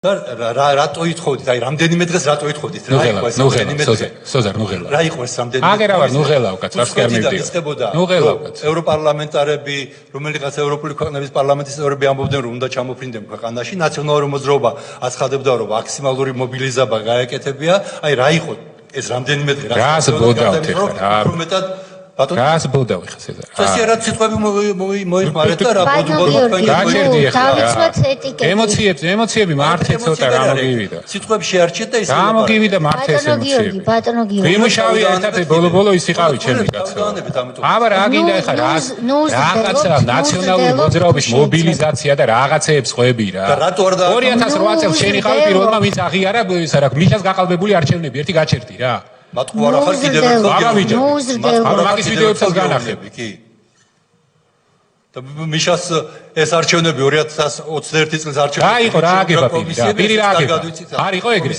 რატო ითხოვდით? აი, რამდენიმე დღეს რატო ითხოვდით? რა იყო ეს? სოზარ, ნუღელა. რა იყო ეს რამდენიმე? აგერა ვარ ნუღელავ კაც, ვარც კი არ მივდივარ. ნუღელავ კაც. ევროპარლამენტარები, რომელიღაც ევროპული ქვეყნების პარლამენტის წევრები ამბობდნენ, რომ უნდა ჩამოფრინდნენ ქვეყანაში, ნაციონალური მოძრაობა აცხადებდა, რომ მაქსიმალური მობილიზება გაეკეთებია. აი, რა იყო ეს რამდენიმე დღე? რას ბოდავთ ეხლა რა? უმეტად რას ბოდავ ეხლა სეზარ? წესიერად სიტყვები მოიხმარეთ და რა ბოდბოდო გაჩერდი ეხლა. დავიცვათ ეტიკეტი. ემოციები მარტე ცოტა რა მოგივიდა. სიტყვები შეარჩიეთ და ისე გამოგივიდა მარტე ეს ემოციები. ბატონო გიორგი. ვიმუშავე ერთად ბოლო ის იყავი ჩემი კაცო. აბა რა გინდა ეხლა რაღაცა ნაციონალური მოძრაობის მობილიზაცია და რაღაცეებს ყვები რა. 2008 წელს შენ იყავი პირველმა ვინც აღიარა ისა რა მიშას გაყალბებული არჩევნები ერთი გაჩერდი რა. მათყუ არ ახარ კიდევ ერთხელ მაგის ვიდეოებსაც განახები კი და მიშას ეს არჩევნები 2021 წელს არჩევნები რა იყო რა აგება პირი რა აგება არ იყო ეგრე